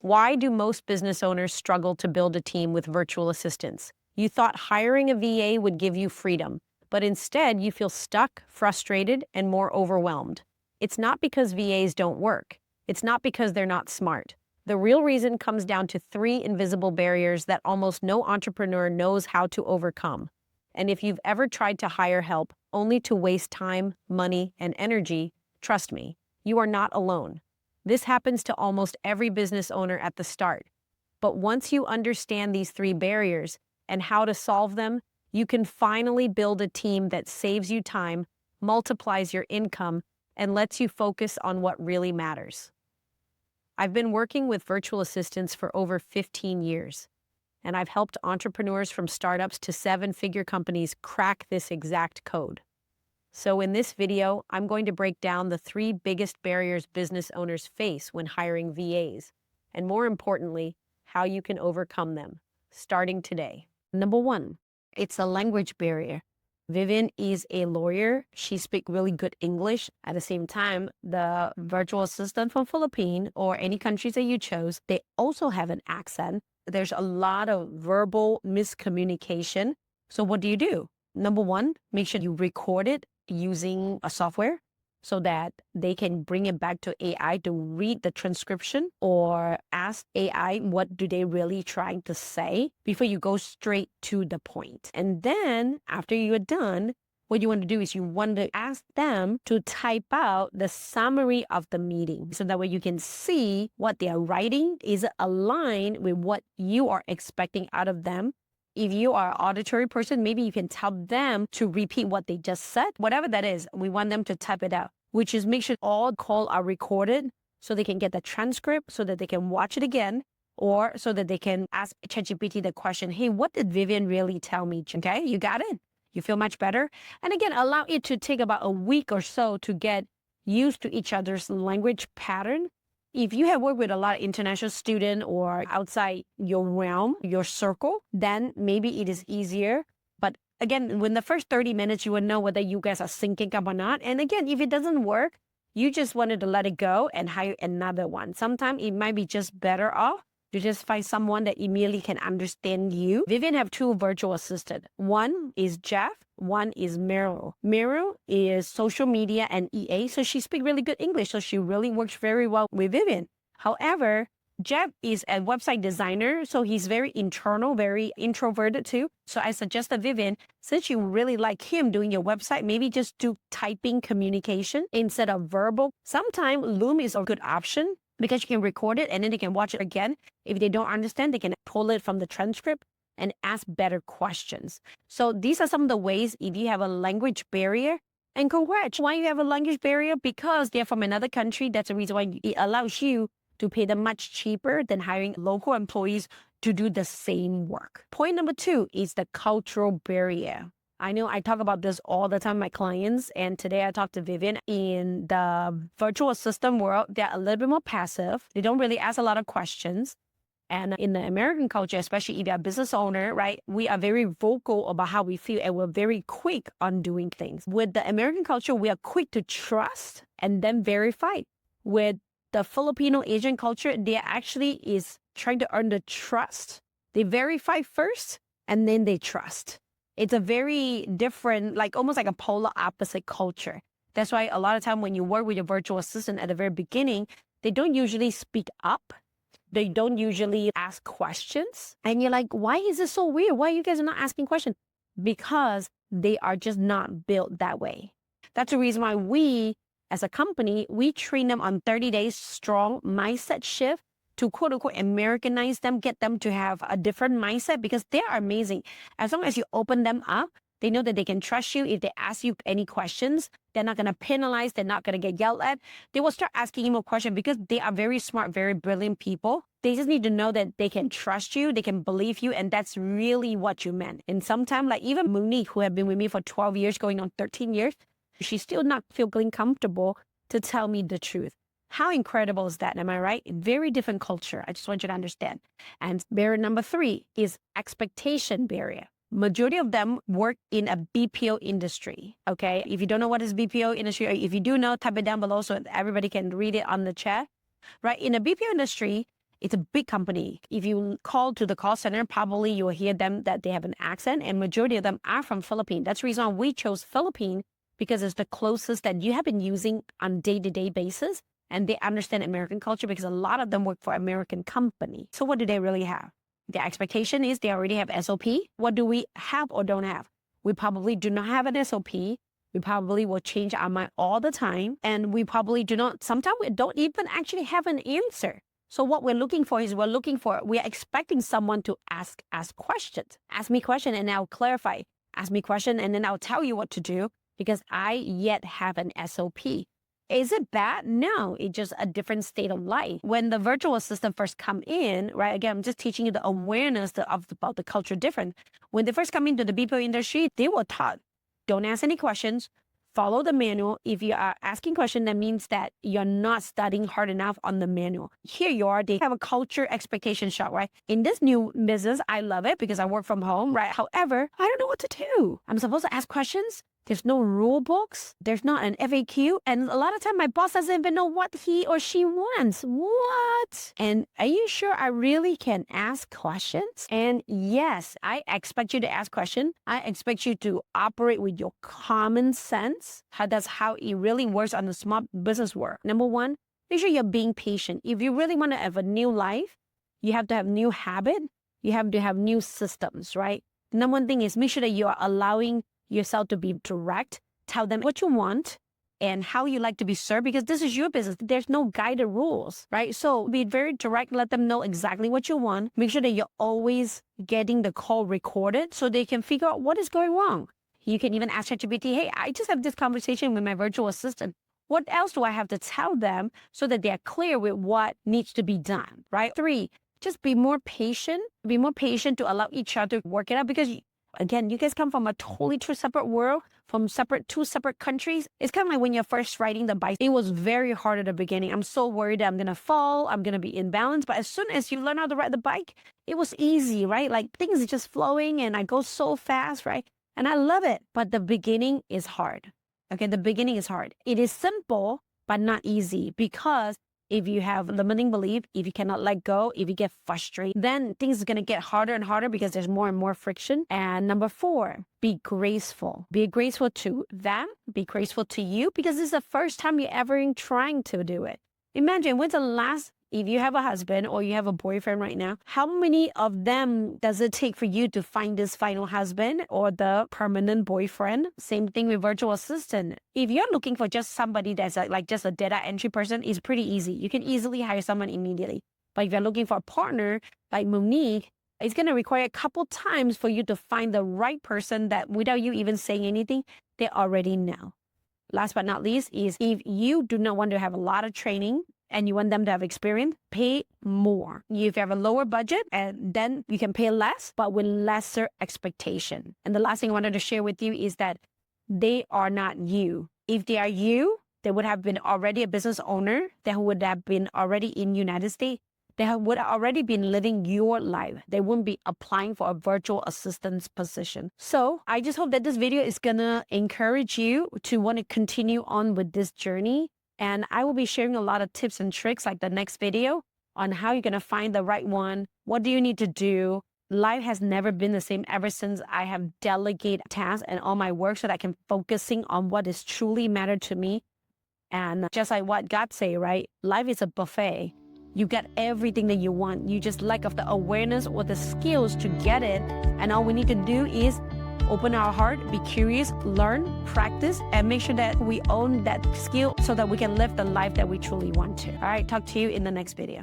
Why do most business owners struggle to build a team with virtual assistants? You thought hiring a VA would give you freedom, but instead you feel stuck, frustrated, and more overwhelmed. It's not because VAs don't work. It's not because they're not smart. The real reason comes down to three invisible barriers that almost no entrepreneur knows how to overcome. And if you've ever tried to hire help only to waste time, money, and energy, trust me, you are not alone. This happens to almost every business owner at the start. But once you understand these three barriers and how to solve them, you can finally build a team that saves you time, multiplies your income, and lets you focus on what really matters. I've been working with virtual assistants for over 15 years, and I've helped entrepreneurs from startups to seven-figure companies crack this exact code. So in this video, I'm going to break down the three biggest barriers business owners face when hiring VAs, and more importantly, how you can overcome them, starting today. Number one, it's a language barrier. Vivian is a lawyer. She speaks really good English. At the same time, the virtual assistant from Philippines or any countries that you chose, they also have an accent. There's a lot of verbal miscommunication. So what do? Number one, make sure you record it using a software so that they can bring it back to AI to read the transcription or ask AI what do they really trying to say before you go straight to the point. And then after you're done, what you want to do is you want to ask them to type out the summary of the meeting. So that way you can see what they are writing is aligned with what you are expecting out of them. If you are an auditory person, maybe you can tell them to repeat what they just said. Whatever that is, we want them to type it out, which is make sure all calls are recorded so they can get the transcript, so that they can watch it again, or so that they can ask ChatGPT the question, hey, what did Vivian really tell me? Okay, you got it? You feel much better? And again, allow it to take about a week or so to get used to each other's language pattern. If you have worked with a lot of international students or outside your realm, your circle, then maybe it is easier. But again, when the first 30 minutes, you will know whether you guys are syncing up or not. And again, if it doesn't work, you just wanted to let it go and hire another one. Sometimes it might be just better off to just find someone that immediately can understand you. Vivian have two virtual assistants. One is Jeff, one is Meryl. Meryl is social media and EA, so she speaks really good English, so she really works very well with Vivian. However, Jeff is a website designer, so he's very internal, very introverted too. So I suggested Vivian, since you really like him doing your website, maybe just do typing communication instead of verbal. Sometimes Loom is a good option because you can record it and then they can watch it again. If they don't understand, they can pull it from the transcript and ask better questions. So these are some of the ways if you have a language barrier. And congrats, why you have a language barrier? Because they're from another country. That's the reason why it allows you to pay them much cheaper than hiring local employees to do the same work. Point number two is the cultural barrier. I know I talk about this all the time with my clients, and today I talked to Vivian. In the virtual assistant world, they're a little bit more passive. They don't really ask a lot of questions. And in the American culture, especially if you're a business owner, right, we are very vocal about how we feel and we're very quick on doing things. With the American culture, we are quick to trust and then verify. With the Filipino Asian culture, they actually is trying to earn the trust. They verify first and then they trust. It's a very different, like almost like a polar opposite culture. That's why a lot of time when you work with your virtual assistant at the very beginning, they don't usually speak up. They don't usually ask questions. And you're like, why is this so weird? Why are you guys not asking questions? Because they are just not built that way. That's the reason why we, as a company, we train them on 30 days strong mindset shift to quote unquote Americanize them, get them to have a different mindset because they are amazing. As long as you open them up, they know that they can trust you. If they ask you any questions, they're not going to penalize. They're not going to get yelled at. They will start asking you more questions because they are very smart, very brilliant people. They just need to know that they can trust you, they can believe you, and that's really what you meant. And sometimes, like even Monique, who have been with me for 12 years, going on 13 years, she's still not feeling comfortable to tell me the truth. How incredible is that? Am I right? Very different culture. I just want you to understand. And barrier number three is expectation barrier. Majority of them work in a BPO industry, okay? If you don't know what is BPO industry, or if you do know, type it down below so everybody can read it on the chat, right? In a BPO industry, It's a big company. If you call to the call center, probably you'll hear them that they have an accent, and majority of them are from Philippines. That's the reason why we chose Philippines, because it's the closest that you have been using on day-to-day basis, and they understand American culture because a lot of them work for American company. So what do they really have? The expectation is they already have SOP. What do we have or don't have? We probably do not have an SOP. We probably will change our mind all the time. And we probably do not, sometimes we don't even actually have an answer. So what we're looking for is we are expecting someone to ask us questions. Ask me question and I'll clarify. Ask me question and then I'll tell you what to do because I yet have an SOP. Is it bad? No, it's just a different state of life. When the virtual assistant first come in, right, again, I'm just teaching you the awareness about the culture different. When they first come into the BPO industry, they were taught, don't ask any questions, follow the manual. If you are asking questions, that means that you're not studying hard enough on the manual. Here you are, they have a culture expectation shot, right? In this new business, I love it because I work from home, right? However, I don't know what to do. I'm supposed to ask questions. There's no rule books. There's not an FAQ. And a lot of time my boss doesn't even know what he or she wants. What? And are you sure I really can ask questions? And yes, I expect you to ask questions. I expect you to operate with your common sense. That's how it really works on the small business world. Number one, make sure you're being patient. If you really want to have a new life, you have to have new habit. You have to have new systems, right? The number one thing is make sure that you are allowing yourself to be direct. Tell them what you want and how you like to be served because this is your business. There's no guided rules, right? So be very direct. Let them know exactly what you want. Make sure that you're always getting the call recorded so they can figure out what is going wrong. You can even ask ChatGPT, hey, I just have this conversation with my virtual assistant. What else do I have to tell them so that they're clear with what needs to be done, right? 3, just be more patient. Be more patient to allow each other to work it out because again, you guys come from a totally two separate world, from two separate countries. It's kind of like when you're first riding the bike. It was very hard at the beginning. I'm so worried that I'm going to fall. I'm going to be imbalanced. But as soon as you learn how to ride the bike, it was easy, right? Like things are just flowing and I go so fast, right? And I love it. But the beginning is hard. Okay, the beginning is hard. It is simple, but not easy because if you have limiting belief, if you cannot let go, if you get frustrated, then things are going to get harder and harder because there's more and more friction. And number 4, be graceful. Be graceful to them, be graceful to you because this is the first time you're ever trying to do it. Imagine when's the last, if you have a husband or you have a boyfriend right now, how many of them does it take for you to find this final husband or the permanent boyfriend? Same thing with virtual assistant. If you're looking for just somebody that's like just a data entry person, it's pretty easy. You can easily hire someone immediately. But if you're looking for a partner like Monique, it's going to require a couple times for you to find the right person that without you even saying anything, they already know. Last but not least is if you do not want to have a lot of training, and you want them to have experience, pay more. If you have a lower budget, and then you can pay less, but with lesser expectation. And the last thing I wanted to share with you is that they are not you. If they are you, they would have been already a business owner. They would have been already in United States. They would have already been living your life. They wouldn't be applying for a virtual assistant's position. So I just hope that this video is gonna encourage you to want to continue on with this journey. And I will be sharing a lot of tips and tricks like the next video on how you're going to find the right one. What do you need to do? Life has never been the same ever since I have delegated tasks and all my work so that I can focusing on what is truly mattered to me. And just like what God say, right? Life is a buffet. You get everything that you want. You just lack of the awareness or the skills to get it. And all we need to do is open our heart, be curious, learn, practice, and make sure that we own that skill so that we can live the life that we truly want to. All right, talk to you in the next video.